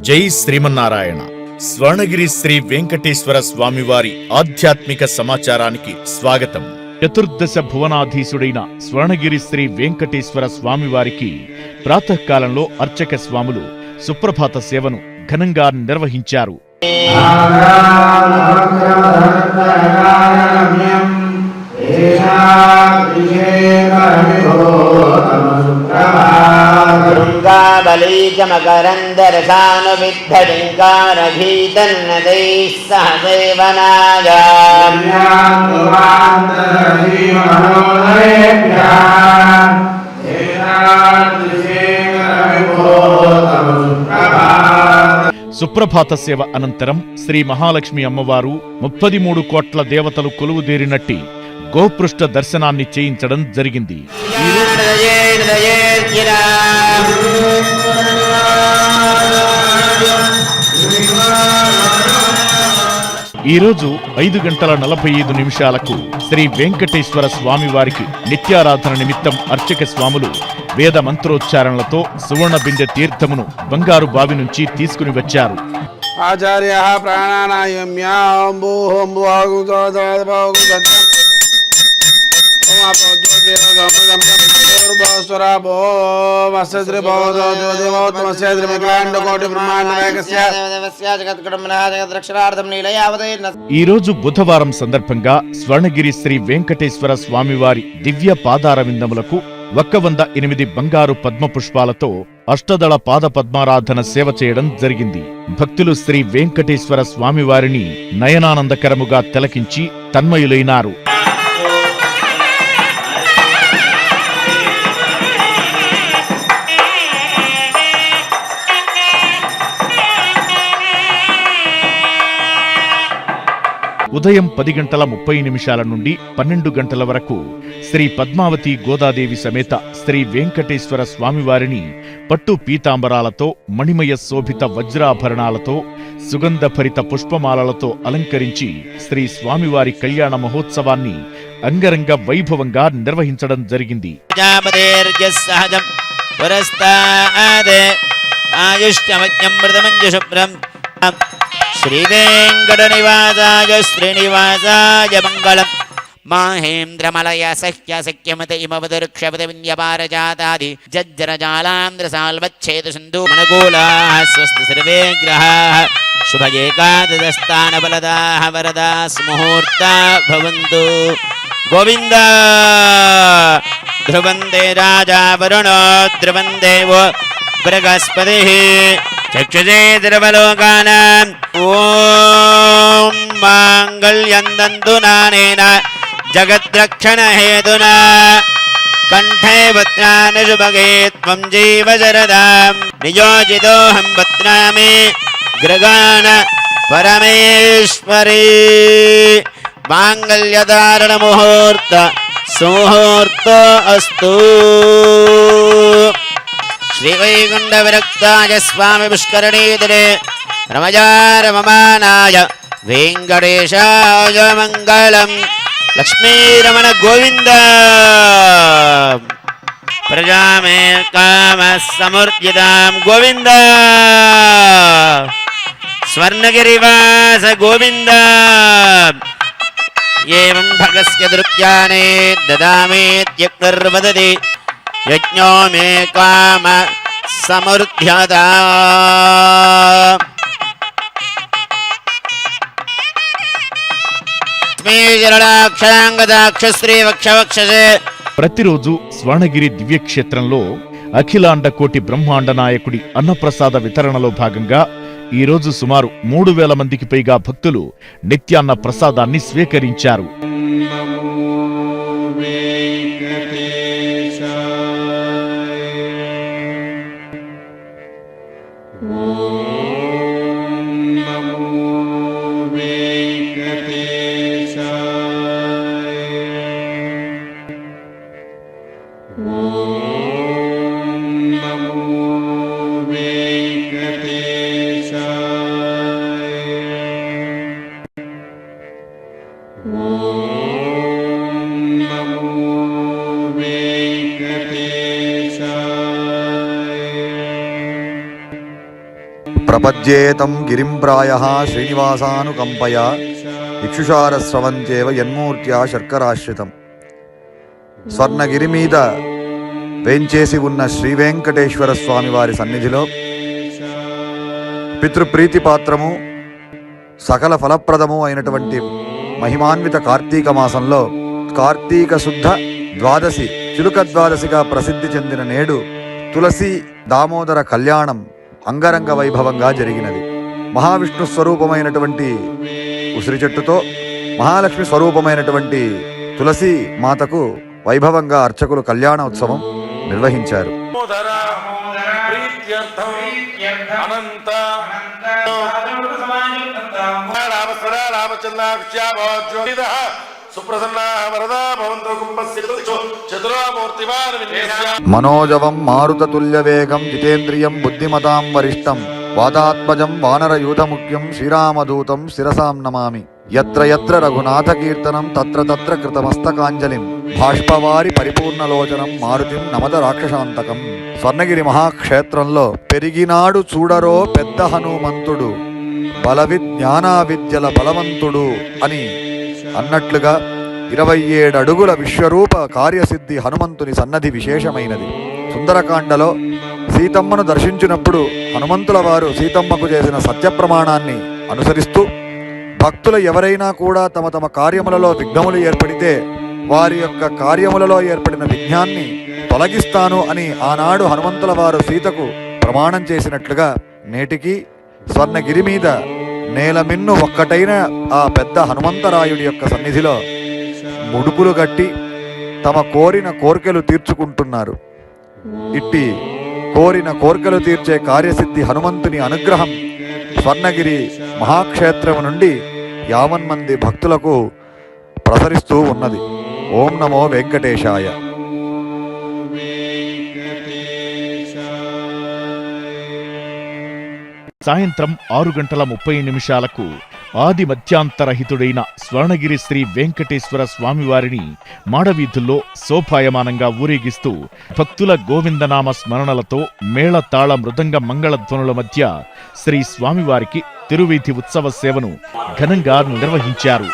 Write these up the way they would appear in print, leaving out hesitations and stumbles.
జై శ్రీమన్నారాయణ. స్వర్ణగిరి శ్రీ వెంకటేశ్వర స్వామివారి ఆధ్యాత్మిక సమాచారానికి స్వాగతం. చతుర్దశ భువనాధీశుడైన స్వర్ణగిరి శ్రీ వెంకటేశ్వర స్వామివారికి ప్రాతకాలంలో అర్చక స్వాములు సుప్రభాత సేవను ఘనంగా నిర్వహించారు. बलीजमकरन्दरसानुविद्धलिङ्कारभीतन्नदैः सह सेवनागा సుప్రభాత సేవ అనంతరం శ్రీ మహాలక్ష్మి అమ్మవారు 33 కోట్ల దేవతలు కొలువుదేరినట్టి గోపృష్ఠ దర్శనాన్ని చేయించడం జరిగింది. ఈరోజు 5:45 శ్రీ వెంకటేశ్వర స్వామివారికి నిత్యారాధన నిమిత్తం అర్చక స్వాములు వేద మంత్రోచ్చారణలతో సువర్ణ బిందె తీర్థమును బంగారు బావి నుంచి తీసుకుని వచ్చారు. ఆచార్య ఈ రోజు బుధవారం సందర్భంగా స్వర్ణగిరి శ్రీ వెంకటేశ్వర స్వామివారి దివ్య పాదారవిందములకు 108 బంగారు పద్మ పుష్పాలతో అష్టదళ పాద పద్మారాధన సేవ చేయడం జరిగింది. భక్తులు శ్రీ వెంకటేశ్వర స్వామివారిని నయనానందకరముగా తిలకించి తన్మయులైనారు. ఉదయం 10:30 నుండి 12 గంటల వరకు శ్రీ పద్మావతి గోదాదేవి సమేత శ్రీ వెంకటేశ్వర స్వామివారిని పట్టు పీతాంబరాలతో మణిమయ శోభిత వజ్రాభరణాలతో సుగంధభరిత పుష్పమాలలతో అలంకరించి శ్రీ స్వామివారి కళ్యాణ మహోత్సవాన్ని అంగరంగ వైభవంగా నిర్వహించడం జరిగింది. శ్రీవేంకటనివాసాయ శ్రీనివాసాయ మంగళం. మాహేంద్రమలయ సఖ్య సఖ్యమత ఇమవదృక్షపద విన్యపారజాతాది జజ్జరజాలాంధ్ర సాల్వచ్ఛేద సింధు మనగోళాః స్వస్తి సర్వే గ్రహాః శుభ ఏకాదశస్థాన బలదాః వరదాస్ ముహూర్తా భవంతు. గోవింద ధ్రువందే రాజా వరుణో ధ్రువందేవో బృహస్పతిః చక్షుషే ధ్రువలోకానాం. ఓం మాంగళ్యందంతు నానేన జగద్రక్షణ హేతునా కంఠే భద్రాని శుభగే త్వం జీవ శరదాం నియోజితోహం భద్రామి గృగాణ పరమేశ్వరీ. మాంగళ్యధారణ ముహూర్త సుముహూర్తో అస్తు. శ్రీవైకుంఠ విరక్తాయ స్వామి పుష్కరణీతరే రమజారమమానాయ వెంకటేశాయ మంగళం. లక్ష్మీరమణ గోవింద. ప్రజామే కామ సమర్జితాం గోవింద. స్వర్ణగిరివాస గోవింద. ఏవం భగస్య దృత్యానే దదామేత్యక్తర్వదతి యజ్ఞో మే కామ సమృద్ధ్యతా. ప్రతిరోజు స్వర్ణగిరి దివ్యక్షేత్రంలో అఖిలాండ కోటి బ్రహ్మాండ నాయకుడి అన్నప్రసాద వితరణలో భాగంగా ఈరోజు సుమారు 3000 మందికి పైగా భక్తులు నిత్యాన్న ప్రసాదాన్ని స్వీకరించారు. ఓం నమో ప్రపద్యేతం గిరిం ప్రాయః శ్రీనివాసానుకంపయా ఇక్షుషారస్రవంచేవ యన్మూర్త్యా శర్కరాశ్రితం. స్వర్ణగిరి మీద వేంచేసి ఉన్న శ్రీ వెంకటేశ్వర స్వామి వారి సన్నిధిలో పితృప్రీతి పాత్రము సకల ఫలప్రదము అయినటువంటి మహిమాన్విత కార్తీక మాసంలో కార్తీక శుద్ధ ద్వాదశి చిలుక ద్వాదశిగా ప్రసిద్ధి చెందిన నేడు తులసి దామోదర కళ్యాణం అంగరంగ వైభవంగా జరిగినది. మహావిష్ణు స్వరూపమైనటువంటి ఉసిరి చెట్టుతో మహాలక్ష్మి స్వరూపమైనటువంటి తులసి మాతకు వైభవంగా అర్చకులు కళ్యాణ ఉత్సవం నిర్వహించారు. మనోజవం మారుతతుల్యవేగం జితేంద్రియం బుద్ధిమతాం వరిష్టం వాతాత్మజం వానరయూథముఖ్యం శ్రీరామదూతం శిరసాం నమామి. యత్ర యత్ర రఘునాథ కీర్తనం తత్ర తత్ర కృతమస్తకాంజలిం బాష్పవారి పరిపూర్ణలోచనం మారుతిం నమద రాక్షసాంతకం. స్వర్ణగిరి మహాక్షేత్రంలో పెరిగినాడు చూడరో పెద్ద హనుమంతుడు బలవిజ్ఞానా విద్యల బలవంతుడు అని అన్నట్లుగా 27 అడుగుల విశ్వరూప కార్యసిద్ధి హనుమంతుని సన్నధి విశేషమైనది. సుందరకాండలో సీతమ్మను దర్శించినప్పుడు హనుమంతుల వారు సీతమ్మకు చేసిన సత్యప్రమాణాన్ని అనుసరిస్తూ భక్తులు ఎవరైనా కూడా తమ తమ కార్యములలో విఘ్నములు ఏర్పడితే వారి యొక్క కార్యములలో ఏర్పడిన విఘ్నాన్ని తొలగిస్తాను అని ఆనాడు హనుమంతుల వారు సీతకు ప్రమాణం చేసినట్లుగా నేటికి స్వర్ణగిరి మీద నేలమిన్ను ఒక్కటైన ఆ పెద్ద హనుమంతరాయుడి యొక్క సన్నిధిలో ముడుపులు గట్టి తమ కోరిన కోర్కెలు తీర్చుకుంటున్నారు. ఇట్టి కోరిన కోర్కెలు తీర్చే కార్యసిద్ధి హనుమంతుని అనుగ్రహం స్వర్ణగిరి మహాక్షేత్రము నుండి 50 మంది భక్తులకు ప్రసరిస్తూ ఉన్నది. ఓం నమో వెంకటేశాయ. సాయంత్రం 6:30 ఆది మధ్యాంతరహితుడైన స్వర్ణగిరి శ్రీ వెంకటేశ్వర స్వామివారిని మాడవీధుల్లో శోభాయమానంగా ఊరేగిస్తూ భక్తుల గోవిందనామ స్మరణలతో మేళతాళ మృదంగ మంగళధ్వనుల మధ్య శ్రీ స్వామివారికి తిరువీధి ఉత్సవ సేవను ఘనంగా నిర్వహించారు.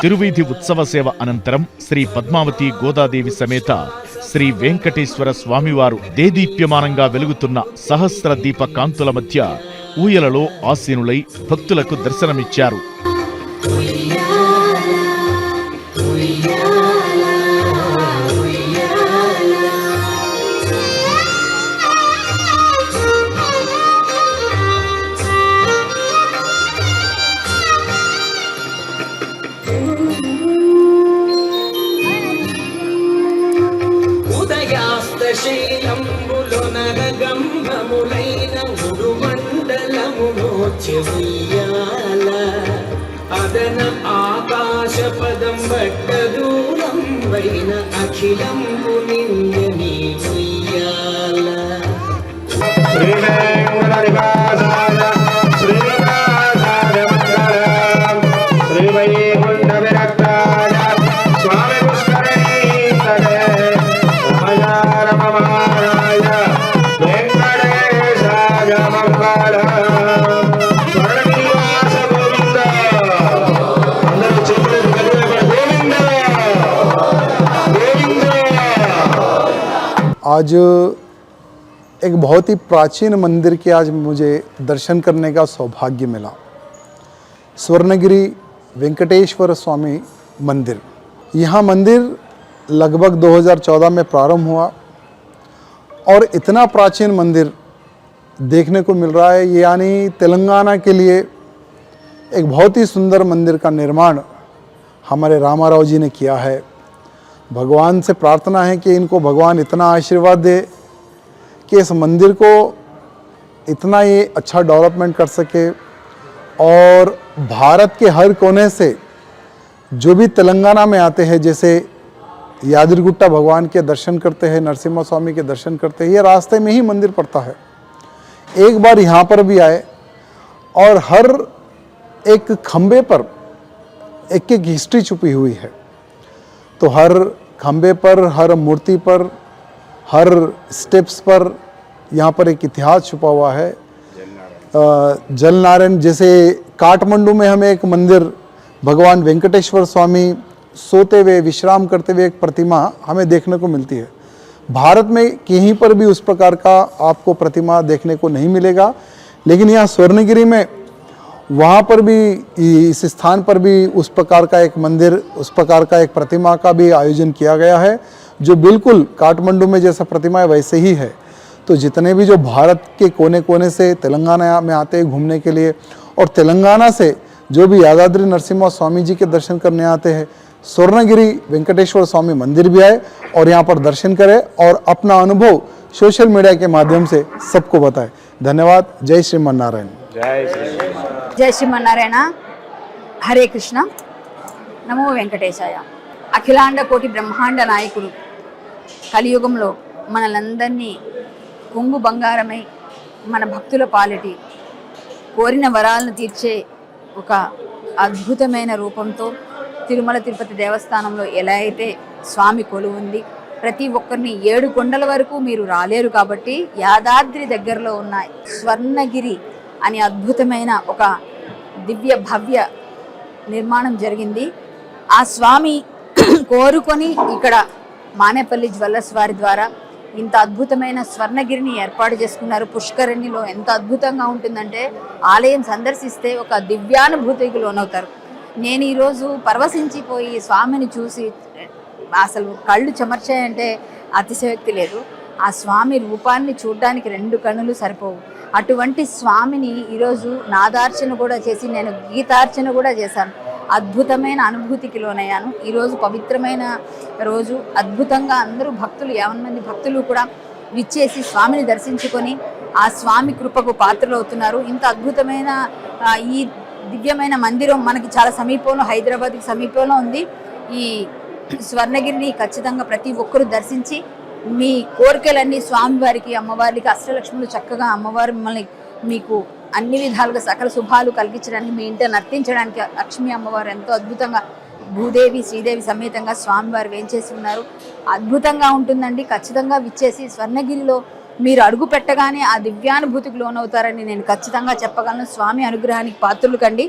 తిరువీధి ఉత్సవ సేవ అనంతరం శ్రీ పద్మావతి గోదాదేవి సమేత శ్రీ వెంకటేశ్వర స్వామివారు దేదీప్యమానంగా వెలుగుతున్న సహస్ర దీప కాంతుల మధ్య ఊయలలో ఆసీనులై భక్తులకు దర్శనమిచ్చారు. అదన ఆకాశ పదం బట్ట దూరం వైన అఖిలం నిందని ఉయ్యాల. आज एक बहुत ही प्राचीन मंदिर के आज मुझे दर्शन करने का सौभाग्य मिला। स्वर्णगिरी वेंकटेश्वर स्वामी मंदिर। यहाँ मंदिर लगभग 2014 में प्रारंभ हुआ और इतना प्राचीन मंदिर देखने को मिल रहा है। यानी तेलंगाना के लिए एक बहुत ही सुंदर मंदिर का निर्माण हमारे रामाराव जी ने किया है। भगवान से प्रार्थना है कि इनको भगवान इतना आशीर्वाद दे कि इस मंदिर को इतना ये अच्छा डेवलपमेंट कर सके और भारत के हर कोने से जो भी तेलंगाना में आते हैं, जैसे यादगिरिगुट्टा भगवान के दर्शन करते हैं, नरसिम्हा स्वामी के दर्शन करते हैं, ये रास्ते में ही मंदिर पड़ता है। एक बार यहाँ पर भी आए और हर एक खंबे पर एक एक हिस्ट्री छुपी हुई है। तो हर खंबे पर, हर मूर्ति पर, हर स्टेप्स पर यहाँ पर एक इतिहास छुपा हुआ है। जल नारायण, जैसे काठमांडू में हमें एक मंदिर भगवान वेंकटेश्वर स्वामी सोते हुए विश्राम करते हुए एक प्रतिमा हमें देखने को मिलती है। भारत में कहीं पर भी उस प्रकार का आपको प्रतिमा देखने को नहीं मिलेगा, लेकिन यहाँ स्वर्णगिरी में वहाँ पर भी, इस स्थान पर भी उस प्रकार का एक मंदिर, उस प्रकार का एक प्रतिमा का भी आयोजन किया गया है, जो बिल्कुल काठमांडू में जैसा प्रतिमा है वैसे ही है। तो जितने भी जो भारत के कोने कोने से तेलंगाना में आते हैं घूमने के लिए, और तेलंगाना से जो भी यादाद्री नरसिम्हा स्वामी जी के दर्शन करने आते हैं, स्वर्णगिरी वेंकटेश्वर स्वामी मंदिर भी आए और यहाँ पर दर्शन करें और अपना अनुभव सोशल मीडिया के माध्यम से सबको बताएं। धन्यवाद। जय श्रीमन नारायण। जय శ్రీమన్నారాయణ, హరే కృష్ణ, నమో వెంకటేశాయ. అఖిలాండ కోటి బ్రహ్మాండ నాయకుడు కలియుగంలో మనలందరినీ కొంగు బంగారమై మన భక్తుల పాలిటి కోరిన వరాలను తీర్చే ఒక అద్భుతమైన రూపంతో తిరుమల తిరుపతి దేవస్థానంలో ఎలా అయితే స్వామి కొలువు ఉంది, ప్రతి ఒక్కరిని 7 కొండల వరకు మీరు రాలేరు కాబట్టి యాదాద్రి దగ్గరలో ఉన్న స్వర్ణగిరి అనే అద్భుతమైన ఒక దివ్య భవ్య నిర్మాణం జరిగింది. ఆ స్వామి కోరుకొని ఇక్కడ మానేపల్లి జ్యువెల్లర్స్ వారి ద్వారా ఇంత అద్భుతమైన స్వర్ణగిరిని ఏర్పాటు చేసుకున్నారు. పుష్కరిణిలో ఎంత అద్భుతంగా ఉంటుందంటే ఆలయం సందర్శిస్తే ఒక దివ్యానుభూతికి లోనవుతారు. నేను ఈరోజు పరవశించిపోయి స్వామిని చూసి అసలు కళ్ళు చెమర్చాయంటే అతిశయోక్తి లేదు. ఆ స్వామి రూపాన్ని చూడడానికి 2 కన్నులు సరిపోవు. అటువంటి స్వామిని ఈరోజు నాదార్చన కూడా చేసి నేను గీతార్చన కూడా చేశాను. అద్భుతమైన అనుభూతికి లోనయ్యాను. ఈరోజు పవిత్రమైన రోజు. అద్భుతంగా అందరూ భక్తులు 50 మంది భక్తులు కూడా విచ్చేసి స్వామిని దర్శించుకొని ఆ స్వామి కృపకు పాత్రలవుతున్నారు. ఇంత అద్భుతమైన ఈ దివ్యమైన మందిరం మనకి చాలా సమీపంలో, హైదరాబాద్కి సమీపంలో ఉంది. ఈ స్వర్ణగిరిని ఖచ్చితంగా ప్రతి ఒక్కరూ దర్శించి మీ కోరికలన్నీ స్వామివారికి, అమ్మవారికి, అష్టలక్ష్ములు చక్కగా అమ్మవారు మిమ్మల్ని మీకు అన్ని విధాలుగా సకల శుభాలు కలిగించడానికి, మీ ఇంట నర్తించడానికి లక్ష్మీ అమ్మవారు ఎంతో అద్భుతంగా భూదేవి శ్రీదేవి సమేతంగా స్వామివారు వేంచేసి ఉన్నారు. అద్భుతంగా ఉంటుందండి. ఖచ్చితంగా విచ్చేసి స్వర్ణగిరిలో మీరు అడుగు పెట్టగానే ఆ దివ్యానుభూతికి లోనవుతారని నేను ఖచ్చితంగా చెప్పగలను. స్వామి అనుగ్రహానికి పాత్రులు కండి.